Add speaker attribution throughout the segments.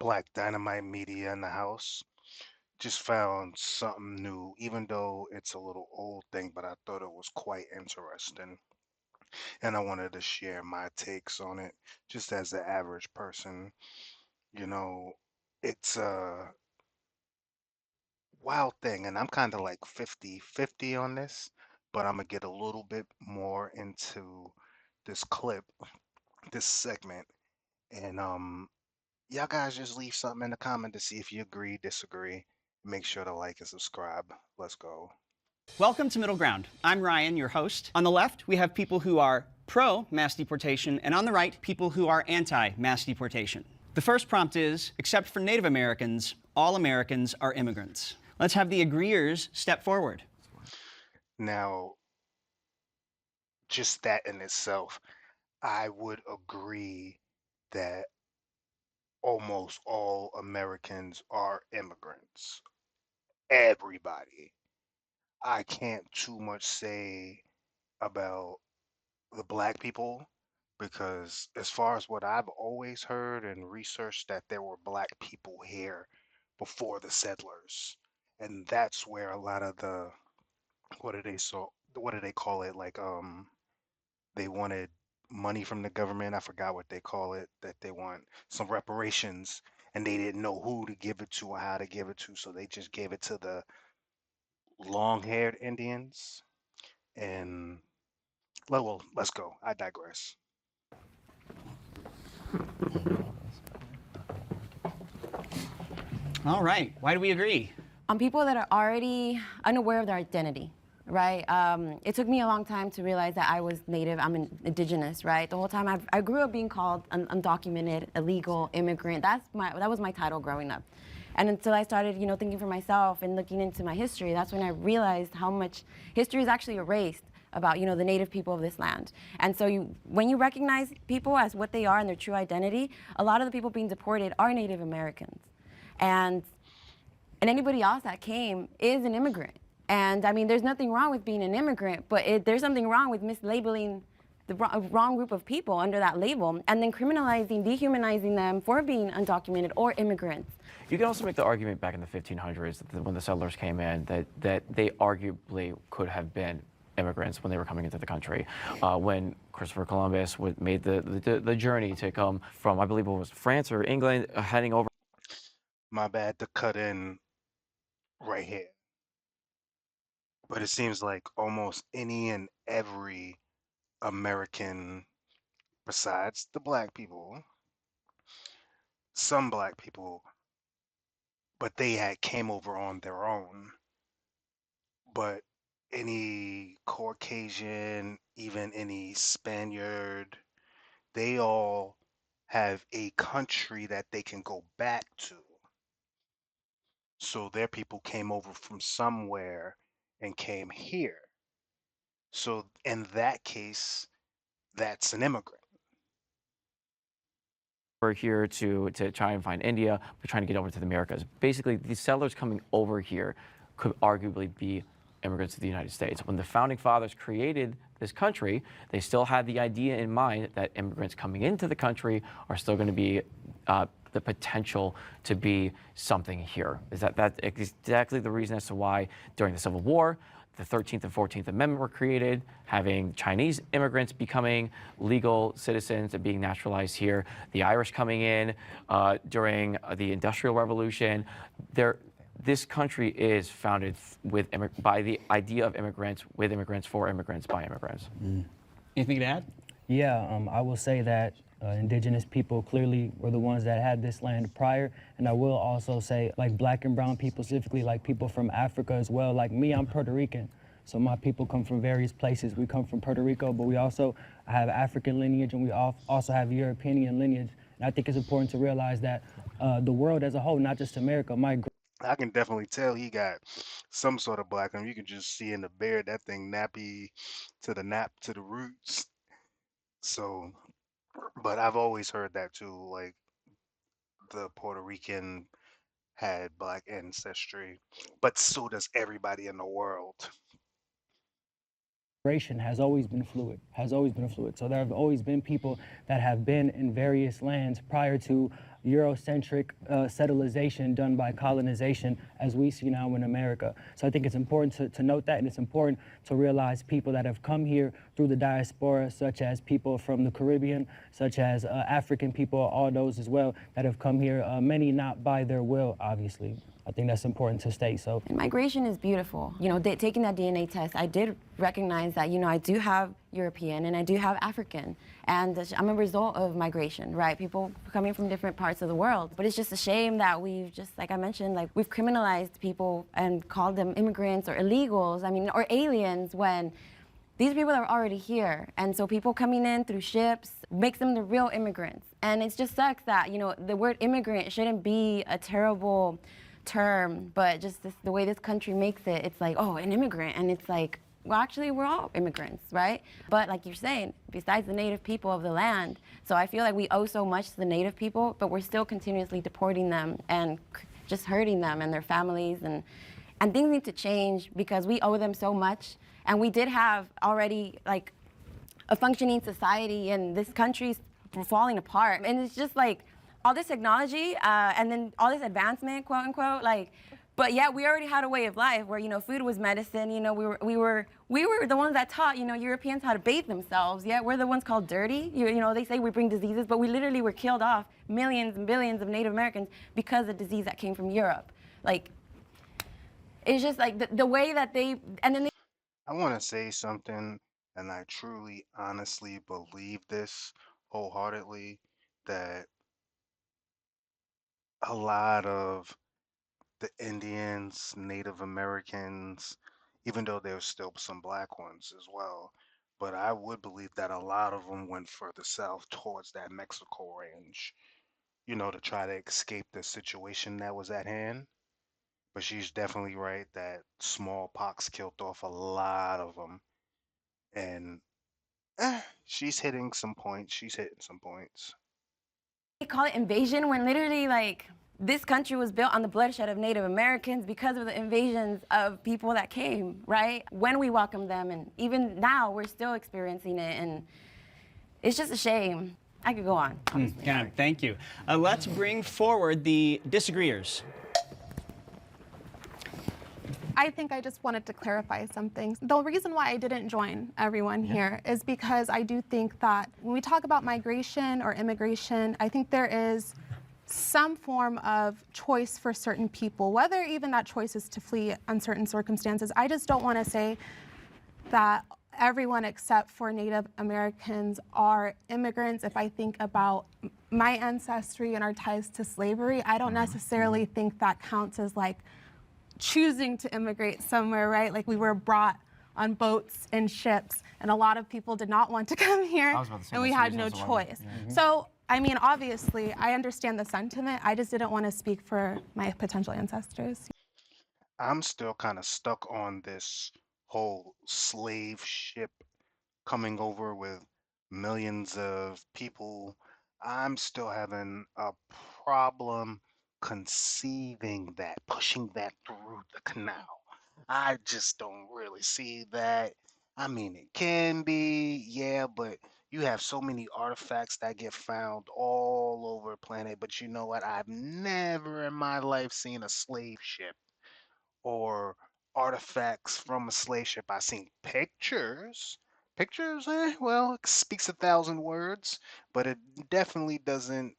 Speaker 1: Black Dynamite Media in the house. Just found something new, even though it's a little old thing, but I thought it was quite interesting. And I wanted to share my takes on it just as the average person. You know, it's a wild thing, and I'm kind of like 50-50 on this, but I'm gonna get a little bit more into this clip, this segment, and y'all guys just leave something in the comment to see if you agree, disagree. Make sure to like and subscribe. Let's go.
Speaker 2: Welcome to Middle Ground. I'm Ryan, your host. On the left, we have people who are pro mass deportation, and on the right, people who are anti mass deportation. The first prompt is, except for Native Americans, all Americans are immigrants. Let's have the agreeers step forward.
Speaker 1: Now, just that in itself, I would agree that almost all Americans are immigrants. Everybody. I can't too much say about the black people because, as far as what I've always heard and researched, that there were black people here before the settlers. And that's where a lot of the what do they call it? Like they wanted money from the government. I forgot what they call it, that they want some reparations and they didn't know who to give it to or how to give it to, so they just gave it to the long-haired Indians. And well, let's go. I digress.
Speaker 2: All right, why do we agree?
Speaker 3: On people that are already unaware of their identity, right? It took me a long time to realize that I was Native, I'm indigenous, right? The whole time I grew up being called undocumented, illegal, immigrant. That was my title growing up. And until I started, thinking for myself and looking into my history, that's when I realized how much history is actually erased about, the Native people of this land. And so when you recognize people as what they are and their true identity, a lot of the people being deported are Native Americans. And anybody else that came is an immigrant. And I mean, there's nothing wrong with being an immigrant, but there's something wrong with mislabeling the wrong group of people under that label and then criminalizing, dehumanizing them for being undocumented or immigrants.
Speaker 4: You can also make the argument back in the 1500s that when the settlers came in, that they arguably could have been immigrants when they were coming into the country. When Christopher Columbus made the journey to come from, I believe it was France or England, heading over.
Speaker 1: My bad to cut in right here. But it seems like almost any and every American, besides the black people, some black people, but they had came over on their own. But any Caucasian, even any Spaniard, they all have a country that they can go back to. So their people came over from somewhere and came here. So in that case, that's an immigrant.
Speaker 4: We're here to try and find India. We're trying to get over to the Americas. Basically, these settlers coming over here could arguably be immigrants to the United States. When the founding fathers created this country, they still had the idea in mind that immigrants coming into the country are still going to be the potential to be something here. That's exactly the reason as to why during the Civil War, the 13th and 14th Amendment were created, having Chinese immigrants becoming legal citizens and being naturalized here, the Irish coming in during the Industrial Revolution. This country is founded by the idea of immigrants, with immigrants, for immigrants, by immigrants.
Speaker 2: Anything to add?
Speaker 5: Yeah, I will say that indigenous people clearly were the ones that had this land prior. And I will also say, like black and brown people, specifically like people from Africa as well. Like me, I'm Puerto Rican. So my people come from various places. We come from Puerto Rico, but we also have African lineage and we also have European lineage. And I think it's important to realize that the world as a whole, not just America,
Speaker 1: I can definitely tell he got some sort of black on him. You can just see in the beard that thing nappy to the roots. So, but I've always heard that too. Like the Puerto Rican had black ancestry, but so does everybody in the world.
Speaker 5: migration has always been fluid, So there have always been people that have been in various lands prior to Eurocentric settlization done by colonization as we see now in America. So I think it's important to note that, and it's important to realize people that have come here through the diaspora, such as people from the Caribbean, such as African people, all those as well that have come here, many not by their will, obviously. I think that's important to state. So
Speaker 3: And migration is beautiful. You know, taking that DNA test, I did recognize that, you know, I do have European and I do have African. And I'm a result of migration, right? People coming from different parts of the world. But it's just a shame that we've just, like I mentioned, like we've criminalized people and called them immigrants or illegals, I mean, or aliens when these people are already here. And so people coming in through ships makes them the real immigrants. And it just sucks that, you know, the word immigrant shouldn't be a terrible term, but just the way this country makes it, it's like, oh, an immigrant, and it's like, well, actually, we're all immigrants, right? But like you're saying, besides the native people of the land, so I feel like we owe so much to the native people, but we're still continuously deporting them and just hurting them and their families, and things need to change because we owe them so much, and we did have already like a functioning society, and this country's falling apart, and it's just like, all this technology and then all this advancement, quote unquote, like, but yeah, we already had a way of life where, you know, food was medicine. You know, we were the ones that taught, you know, Europeans how to bathe themselves. Yeah, we're the ones called dirty. You know, they say we bring diseases, but we literally were killed off, millions and billions of Native Americans because of disease that came from Europe. Like, it's just like the way that they, and then they.
Speaker 1: I want to say something, and I truly, honestly believe this wholeheartedly, that a lot of the Indians, Native Americans, even though there's still some black ones as well, but I would believe that a lot of them went further south towards that Mexico range, you know, to try to escape the situation that was at hand. But she's definitely right that smallpox killed off a lot of them. And she's hitting some points. She's hitting some points.
Speaker 3: They call it invasion when literally, like, this country was built on the bloodshed of Native Americans because of the invasions of people that came, right? When we welcomed them, and even now we're still experiencing it, and it's just a shame. I could go on.
Speaker 2: Yeah, thank you. Let's bring forward the disagreeers.
Speaker 6: I think I just wanted to clarify something. The reason why I didn't join everyone here is because I do think that when we talk about migration or immigration, I think there is some form of choice for certain people, whether even that choice is to flee uncertain circumstances. I just don't want to say that everyone except for Native Americans are immigrants. If I think about my ancestry and our ties to slavery, I don't necessarily think that counts as like choosing to immigrate somewhere, right? Like we were brought on boats and ships, and a lot of people did not want to come here, and we had no choice. So, I mean, obviously, I understand the sentiment. I just didn't want to speak for my potential ancestors.
Speaker 1: I'm still kind of stuck on this whole slave ship coming over with millions of people. I'm still having a problem conceiving that, pushing that through the canal. I just don't really see that. I mean, it can be, yeah, but you have so many artifacts that get found all over the planet. But you know what? I've never in my life seen a slave ship or artifacts from a slave ship. I've seen pictures. Pictures, well, it speaks 1,000 words, but it definitely doesn't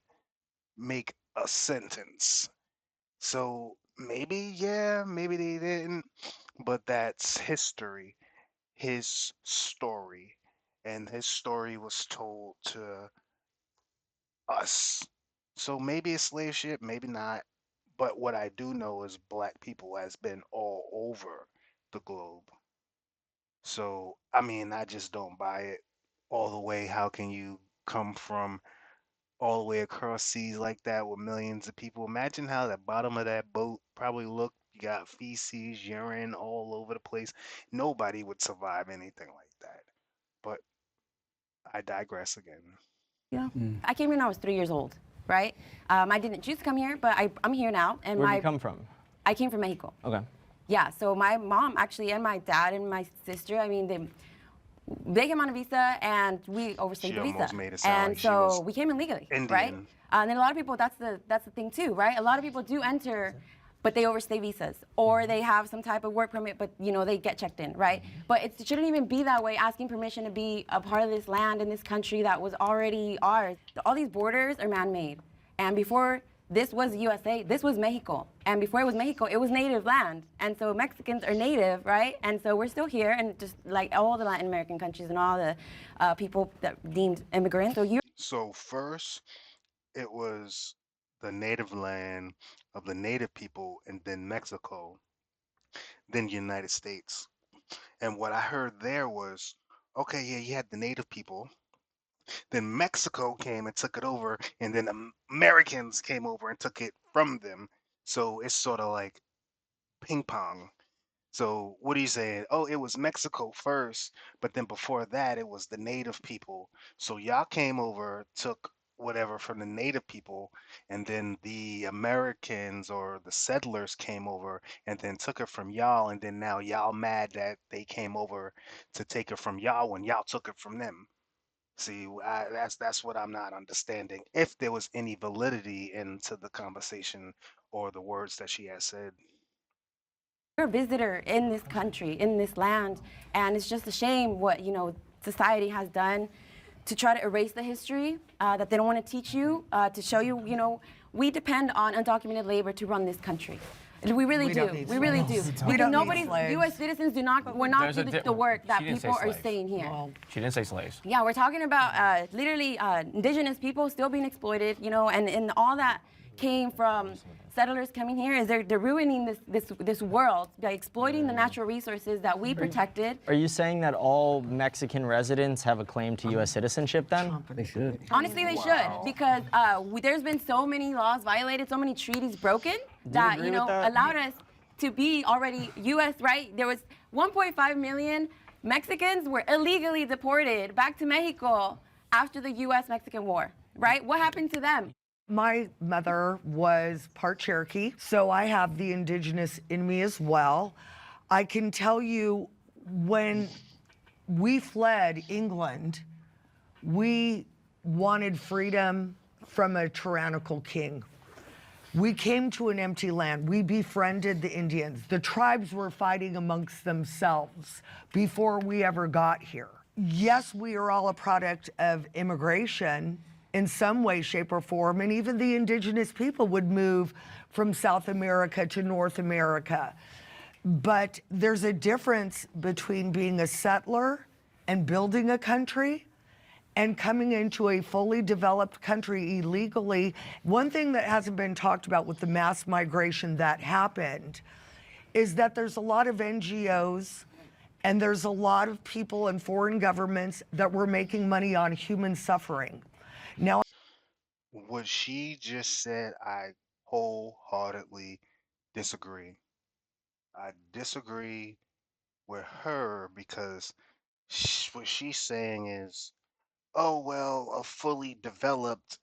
Speaker 1: make a sentence. So maybe, yeah, maybe they didn't, but that's history, his story, and his story was told to us. So maybe a slave ship, maybe not. But what I do know is black people has been all over the globe. So, I mean, I just don't buy it all the way. How can you come from all the way across seas like that with millions of people? Imagine how the bottom of that boat probably looked. You got feces, urine all over the place. Nobody would survive anything like that. But I digress again.
Speaker 3: Yeah. I came here when I was 3 years old, right? I didn't choose to come here, but I'm here now. And
Speaker 4: Where did you come from?
Speaker 3: I came from Mexico.
Speaker 4: Okay.
Speaker 3: Yeah, so my mom actually and my dad and my sister, I mean, they came on a visa and we overstayed
Speaker 1: She
Speaker 3: the visa.
Speaker 1: almost made it sound
Speaker 3: And
Speaker 1: like she
Speaker 3: so
Speaker 1: was
Speaker 3: we came illegally,
Speaker 1: Indian.
Speaker 3: right? And then a lot of people, that's the thing too, right? A lot of people do enter, but they overstay visas, or they have some type of work permit, but they get checked in, right? But it shouldn't even be that way, asking permission to be a part of this land in this country that was already ours. All these borders are man-made. And before this was USA, this was Mexico. And before it was Mexico, it was native land. And so Mexicans are native, right? And so we're still here, and just like all the Latin American countries and all the people that deemed immigrants.
Speaker 1: So first, it was the native land of the native people, and then Mexico, then United States. And what I heard there was, okay, yeah, you had the native people, then Mexico came and took it over, and then Americans came over and took it from them. So it's sort of like ping pong. So what are you saying? Oh, it was Mexico first, but then before that, it was the native people. So y'all came over, took whatever from the native people, and then the Americans or the settlers came over and then took it from y'all, and then now y'all mad that they came over to take it from y'all when y'all took it from them. See, that's what I'm not understanding. If there was any validity into the conversation or the words that she has said.
Speaker 3: You're a visitor in this country, in this land, and it's just a shame what society has done to try to erase the history that they don't want to teach you, to show you. We depend on undocumented labor to run this country. We really do. We really do.
Speaker 7: We don't
Speaker 3: Nobody,
Speaker 7: need slaves.
Speaker 3: U.S. citizens do not. We're not doing the work that
Speaker 4: She didn't say
Speaker 3: people are
Speaker 4: slaves.
Speaker 3: saying here.
Speaker 4: She didn't say slaves.
Speaker 3: Yeah, we're talking about literally indigenous people still being exploited, and all that came from settlers coming here. Is they're ruining this world by exploiting the natural resources that we protected.
Speaker 8: Are you saying that all Mexican residents have a claim to U.S. citizenship then?
Speaker 5: They should.
Speaker 3: Honestly, they should, because there's been so many laws violated, so many treaties broken that
Speaker 8: agree with that?
Speaker 3: allowed us to be already U.S. Right? There was 1.5 million Mexicans were illegally deported back to Mexico after the U.S.-Mexican War. Right? What happened to them?
Speaker 7: My mother was part Cherokee, so I have the indigenous in me as well. I can tell you, when we fled England, we wanted freedom from a tyrannical king. We came to an empty land. We befriended the Indians. The tribes were fighting amongst themselves before we ever got here. Yes, we are all a product of immigration in some way, shape, or form, and even the indigenous people would move from South America to North America. But there's a difference between being a settler and building a country and coming into a fully developed country illegally. One thing that hasn't been talked about with the mass migration that happened is that there's a lot of NGOs and there's a lot of people in foreign governments that were making money on human suffering. Now,
Speaker 1: What she just said, I wholeheartedly disagree. I disagree with her because what she's saying is, oh, well, a fully developed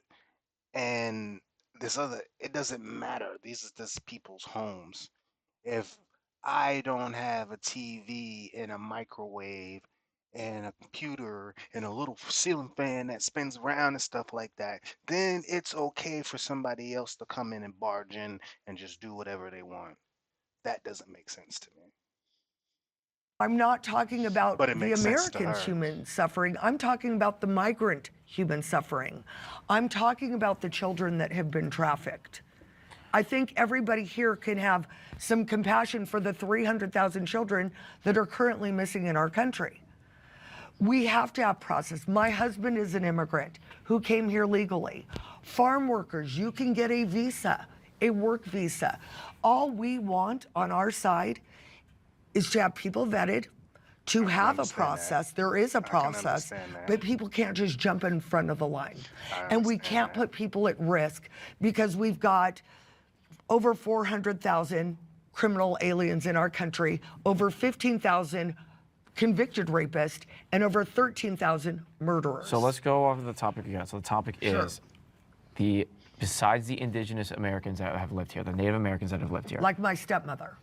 Speaker 1: and this other, it doesn't matter. These are just people's homes. If I don't have a TV and a microwave and a computer and a little ceiling fan that spins around and stuff like that, then it's okay for somebody else to come in and barge in and just do whatever they want. That doesn't make sense to me.
Speaker 7: I'm not talking about
Speaker 1: But it
Speaker 7: the
Speaker 1: makes sense to
Speaker 7: American
Speaker 1: her.
Speaker 7: human suffering. I'm talking about the migrant human suffering. I'm talking about the children that have been trafficked. I think everybody here can have some compassion for the 300,000 children that are currently missing in our country. We have to have process. My husband is an immigrant who came here legally. Farm workers, you can get a visa, a work visa. All we want on our side is to have people vetted, to have a
Speaker 1: understand that.
Speaker 7: process. There is a
Speaker 1: can
Speaker 7: process,
Speaker 1: understand that.
Speaker 7: but people can't just jump in front of the line. And we
Speaker 1: understand
Speaker 7: can't
Speaker 1: that.
Speaker 7: put people at risk because we've got over 400,000 criminal aliens in our country, over 15,000 convicted rapists, and over 13,000 murderers.
Speaker 4: So let's go off of the topic again. So the topic is besides the indigenous Americans that have lived here, the Native Americans that have lived here.
Speaker 7: Like my stepmother.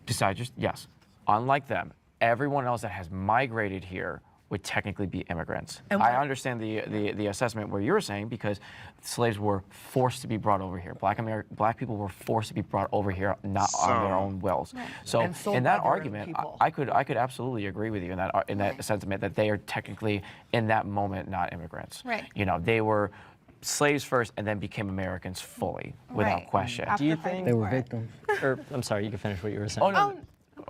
Speaker 4: Besides just, yes, unlike them, everyone else that has migrated here would technically be immigrants.
Speaker 7: And
Speaker 4: I understand the assessment where you're saying because slaves were forced to be brought over here. Black people were forced to be brought over here, not on their own wills. So
Speaker 7: And sold
Speaker 4: in
Speaker 7: by
Speaker 4: that
Speaker 7: their own
Speaker 4: argument,
Speaker 7: people.
Speaker 4: I could absolutely agree with you in that sentiment that they are technically in that moment not immigrants.
Speaker 6: Right.
Speaker 4: You know, they were slaves first and then became Americans fully, without
Speaker 6: Right.
Speaker 4: question.
Speaker 6: After
Speaker 8: Do you
Speaker 6: fighting
Speaker 8: think
Speaker 5: They were
Speaker 6: for it.
Speaker 5: victims.
Speaker 8: Or I'm sorry, you can finish what you were saying.
Speaker 4: Oh no.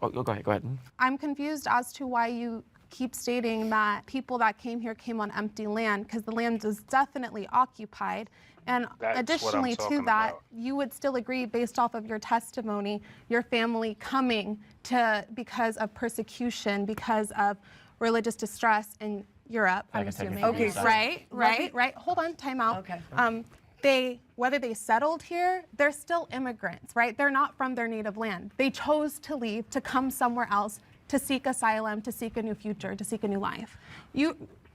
Speaker 4: Oh, go ahead. Go ahead.
Speaker 6: I'm confused as to why you keep stating that people that came here came on empty land, because the land was definitely occupied. And
Speaker 1: That's what I'm
Speaker 6: additionally to
Speaker 1: talking
Speaker 6: that,
Speaker 1: about.
Speaker 6: you would still agree, based off of your testimony, your family coming to because of persecution, because of religious distress in Europe, I'm
Speaker 4: can take it
Speaker 6: assuming.
Speaker 4: from
Speaker 7: Okay, your side.
Speaker 6: Right. Hold on, time out.
Speaker 7: Okay.
Speaker 6: Whether they settled here, they're still immigrants, right? They're not from their native land. They chose to leave, to come somewhere else, to seek asylum, to seek a new future, to seek a new life.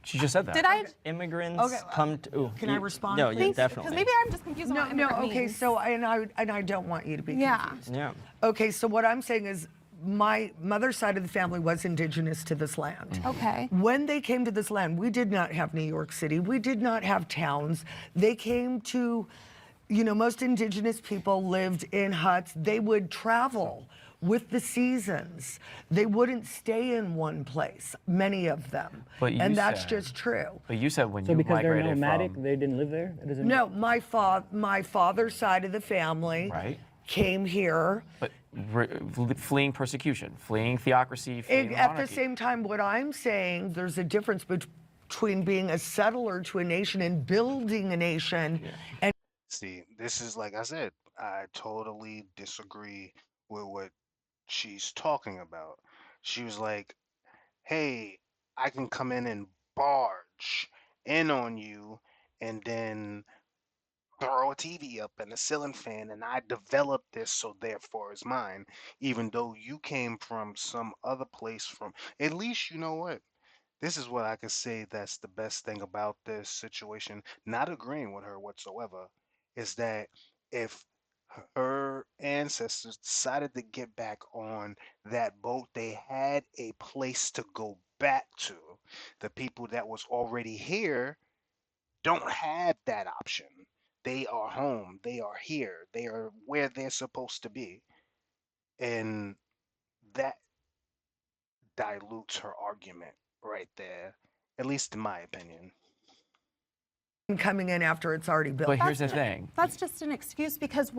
Speaker 4: She just said that.
Speaker 6: Did I?
Speaker 8: Immigrants
Speaker 7: Okay,
Speaker 8: come to. Ooh,
Speaker 7: can I respond,
Speaker 8: No,
Speaker 7: please?
Speaker 8: yeah,
Speaker 6: Because
Speaker 8: definitely.
Speaker 6: maybe I'm just confused on
Speaker 7: No,
Speaker 6: what
Speaker 7: no,
Speaker 6: immigrant
Speaker 7: okay,
Speaker 6: means.
Speaker 7: so, and I don't want you to be
Speaker 6: Yeah.
Speaker 7: confused.
Speaker 8: Yeah.
Speaker 7: Okay, so what I'm saying is my mother's side of the family was indigenous to this land.
Speaker 6: Okay.
Speaker 7: When they came to this land, we did not have New York City. We did not have towns. They came to, most indigenous people lived in huts. They would travel with the seasons. They wouldn't stay in one place, many of them.
Speaker 4: But you
Speaker 7: and that's
Speaker 4: said-
Speaker 7: just true.
Speaker 4: But you said when
Speaker 5: So
Speaker 4: you
Speaker 5: because they're
Speaker 4: migrated
Speaker 5: nomadic,
Speaker 4: from
Speaker 5: they didn't live there? That doesn't
Speaker 7: No, my father's side of the family
Speaker 4: Right.
Speaker 7: came here.
Speaker 4: but fleeing persecution, fleeing theocracy, fleeing
Speaker 7: At the
Speaker 4: monarchy.
Speaker 7: same time, what I'm saying, there's a difference between being a settler to a nation and building a nation. And
Speaker 1: See, this is like I said, I totally disagree with what she's talking about. She was like, hey, I can come in and barge in on you and then throw a TV up and a ceiling fan, and I developed this, so therefore it's mine. Even though you came from some other place from, at least you know what? This is what I could say that's the best thing about this situation, not agreeing with her whatsoever, is that if her ancestors decided to get back on that boat, they had a place to go back to. The people that was already here don't have that option. They are home, they are here, they are where they're supposed to be. And that dilutes her argument right there, at least in my opinion.
Speaker 7: coming in after it's already built.
Speaker 4: But here's the thing.
Speaker 6: That's just an excuse because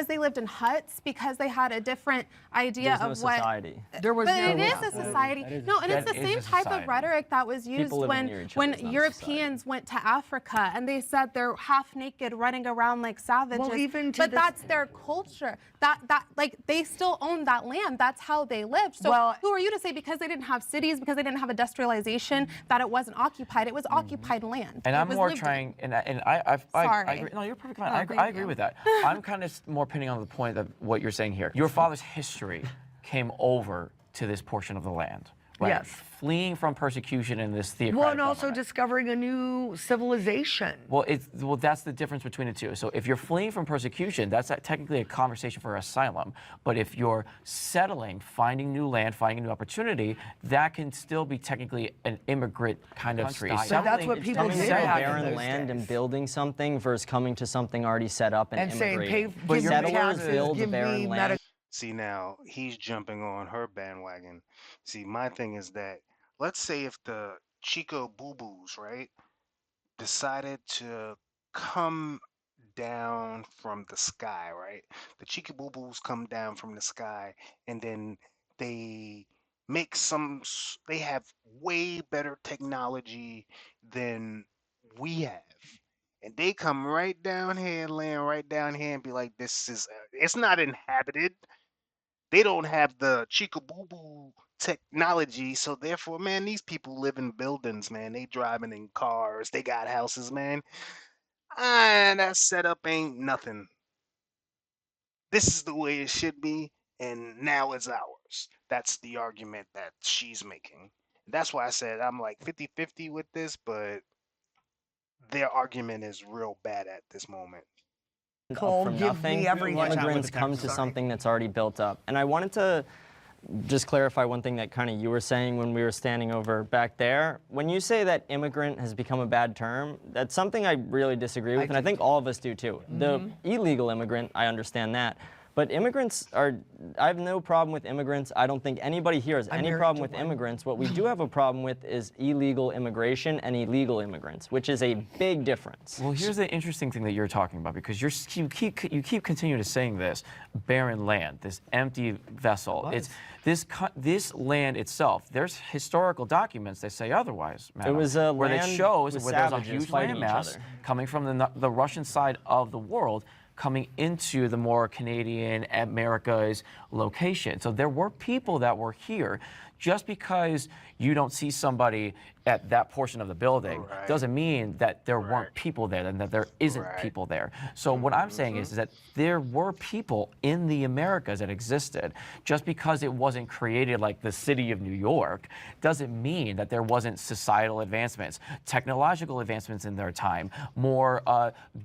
Speaker 6: they lived in huts, because they had a different idea
Speaker 8: There's no
Speaker 6: of what.
Speaker 8: society.
Speaker 7: There was
Speaker 6: But
Speaker 7: no
Speaker 6: it is
Speaker 7: way.
Speaker 6: a society.
Speaker 5: That is-
Speaker 6: No, and it's
Speaker 4: That
Speaker 6: the
Speaker 4: is
Speaker 6: same
Speaker 4: a
Speaker 6: type of
Speaker 4: society.
Speaker 6: rhetoric that was used
Speaker 8: People living near each other
Speaker 6: when
Speaker 8: is not a
Speaker 6: Europeans went to Africa and they said they're half naked running around like savages.
Speaker 7: Well, even to
Speaker 6: but
Speaker 7: this-
Speaker 6: that's their culture. That like they still own that land. That's how they lived. So
Speaker 7: Well-
Speaker 6: who are you to say because they didn't have cities, because they didn't have industrialization, that it wasn't occupied? It was occupied land.
Speaker 4: And
Speaker 6: It
Speaker 4: I'm
Speaker 6: was
Speaker 4: more
Speaker 6: lived in.
Speaker 4: trying, and I
Speaker 6: Sorry.
Speaker 4: agree. No, you're perfectly fine.
Speaker 6: No,
Speaker 4: I
Speaker 6: thank
Speaker 4: agree
Speaker 6: you.
Speaker 4: with that. I'm kind of more pinning on the point of what you're saying here. Your father's history came over to this portion of the land, right?
Speaker 7: Yes.
Speaker 4: Fleeing from persecution in this theocratic
Speaker 7: Well, and also
Speaker 4: government.
Speaker 7: discovering a new civilization.
Speaker 4: Well, that's the difference between the two. So if you're fleeing from persecution, that's technically a conversation for asylum. But if you're settling, finding new land, finding a new opportunity, that can still be technically an immigrant kind of country.
Speaker 7: But that's what people
Speaker 8: Coming
Speaker 7: did
Speaker 8: to a
Speaker 7: back in
Speaker 8: barren
Speaker 7: those
Speaker 8: land
Speaker 7: days.
Speaker 8: and building something versus coming to something already set up and,
Speaker 7: And saying,
Speaker 8: immigrating.
Speaker 7: give me
Speaker 8: Settlers
Speaker 7: taxes,
Speaker 8: build the
Speaker 7: give
Speaker 8: barren
Speaker 7: me
Speaker 8: land.
Speaker 7: medical.
Speaker 1: See, now he's jumping on her bandwagon. See, my thing is that let's say if the Chico Boo Boos, right, decided to come down from the sky, right? The Chico Boo Boos come down from the sky and then they make they have way better technology than we have. And they come right down here, land right down here, and be like, it's not inhabited. They don't have the Chicaboo technology, so therefore, man, these people live in buildings, man. They driving in cars, they got houses, man. And that setup ain't nothing. This is the way it should be, and now it's ours. That's the argument that she's making. That's why I said I'm like 50-50 with this, but their argument is real bad at this moment.
Speaker 8: Up
Speaker 7: Cole,
Speaker 8: from
Speaker 7: give
Speaker 8: nothing.
Speaker 7: me everything.
Speaker 2: Watch out with
Speaker 8: Immigrants
Speaker 2: the
Speaker 8: come
Speaker 2: camera.
Speaker 8: to
Speaker 7: Sorry.
Speaker 8: something that's already built up. And I wanted to just clarify one thing that kind of you were saying when we were standing over back there. When you say that immigrant has become a bad term, that's something I really disagree with, and I think all of us do too. The illegal immigrant, I understand that. But immigrants are, I have no problem with immigrants. I don't think anybody here has any
Speaker 7: married
Speaker 8: problem
Speaker 7: to
Speaker 8: with
Speaker 7: one.
Speaker 8: immigrants. What we do have a problem with is illegal immigration and illegal immigrants, which is a big difference.
Speaker 4: Well, here's the interesting thing that you're talking about, because you keep continuing to saying this barren land, this empty vessel. It's this land itself. There's historical documents that say otherwise, madam,
Speaker 8: It was a
Speaker 4: where it
Speaker 8: land
Speaker 4: shows
Speaker 8: with
Speaker 4: where there's a
Speaker 8: savages
Speaker 4: huge
Speaker 8: fighting each
Speaker 4: landmass
Speaker 8: other.
Speaker 4: coming from the Russian side of the world, coming into the more Canadian America's location. So there were people that were here. Just because you don't see somebody at that portion of the building
Speaker 1: Right.
Speaker 4: doesn't mean that there weren't
Speaker 1: Right.
Speaker 4: people there and that there isn't
Speaker 1: Right.
Speaker 4: people there. So what I'm saying is that there were people in the Americas that existed. Just because it wasn't created like the city of New York doesn't mean that there wasn't societal advancements, technological advancements in their time, more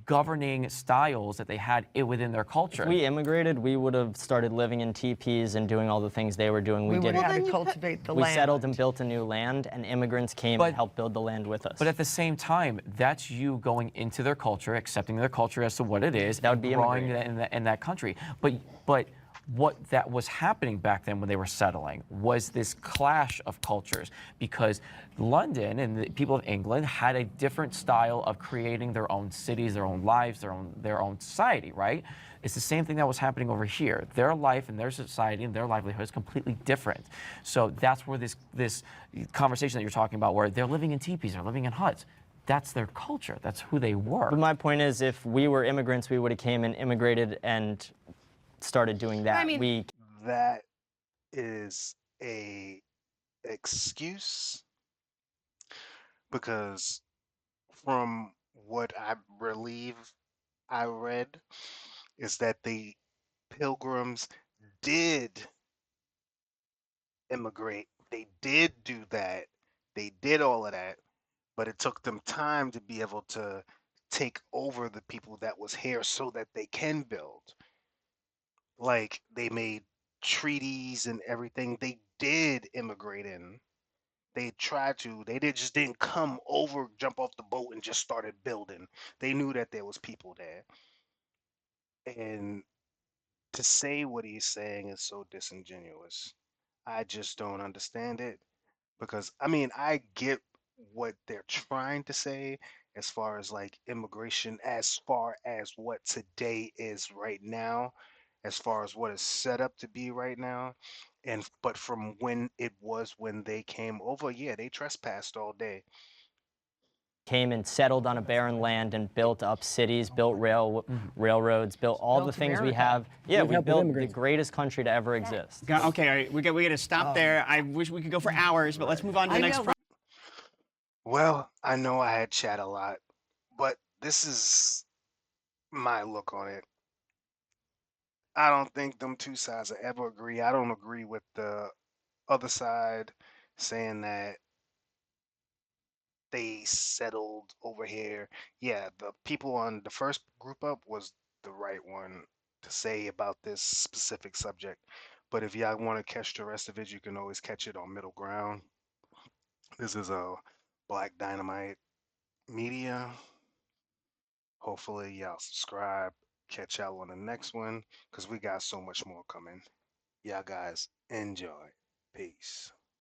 Speaker 4: governing styles that they had within their culture.
Speaker 8: If we immigrated, we would have started living in teepees and doing all the things they were doing.
Speaker 7: We would
Speaker 8: didn't.
Speaker 7: have
Speaker 6: then
Speaker 7: to
Speaker 6: you could-
Speaker 7: cultivate the
Speaker 8: We
Speaker 7: land.
Speaker 8: settled and built a new land, and immigrants came
Speaker 4: But-
Speaker 8: and helped build the land with us.
Speaker 4: But at the same time, that's you going into their culture, accepting their culture as to what it is,
Speaker 8: That would be
Speaker 4: growing
Speaker 8: immigrating.
Speaker 4: in that country. But what that was happening back then when they were settling was this clash of cultures, because London and the people of England had a different style of creating their own cities, their own lives, their own society, right? It's the same thing that was happening over here. Their life and their society and their livelihood is completely different. So that's where this conversation that you're talking about, where they're living in teepees, they're living in huts, that's their culture. That's who they were.
Speaker 8: But my point is, if we were immigrants, we would have came and immigrated and started doing that.
Speaker 6: I mean-
Speaker 1: That is a excuse, because from what I believe I read is that the pilgrims did immigrate. They did do that. They did all of that, but it took them time to be able to take over the people that was here so that they can build. Like they made treaties and everything. They did immigrate in. They tried to. They just didn't come over, jump off the boat, and just started building. They knew that there was people there. And to say what he's saying is so disingenuous. I just don't understand it, because I mean, I get what they're trying to say as far as like immigration, as far as what today is right now, as far as what is set up to be right now. And but from when it was when they came over, yeah, they trespassed all day.
Speaker 8: Came and settled on a barren land and built up cities, built railroads, built all the
Speaker 7: Built
Speaker 8: things we
Speaker 7: America.
Speaker 8: have. Yeah,
Speaker 5: With
Speaker 8: we
Speaker 5: help of
Speaker 8: built the
Speaker 5: immigrants.
Speaker 8: greatest country to ever exist.
Speaker 2: Okay, all right, we got to stop there. I wish we could go for hours, but let's move on to the
Speaker 7: I
Speaker 2: next
Speaker 7: know,
Speaker 2: prompt.
Speaker 1: Well, I know I had chat a lot, but this is my look on it. I don't think them two sides will ever agree. I don't agree with the other side saying that they settled over here. Yeah, the people on the first group up was the right one to say about this specific subject. But if y'all want to catch the rest of it, you can always catch it on Middle Ground. This is a Black Dynamite Media. Hopefully, y'all subscribe. Catch y'all on the next one, because we got so much more coming. Y'all guys enjoy. Peace.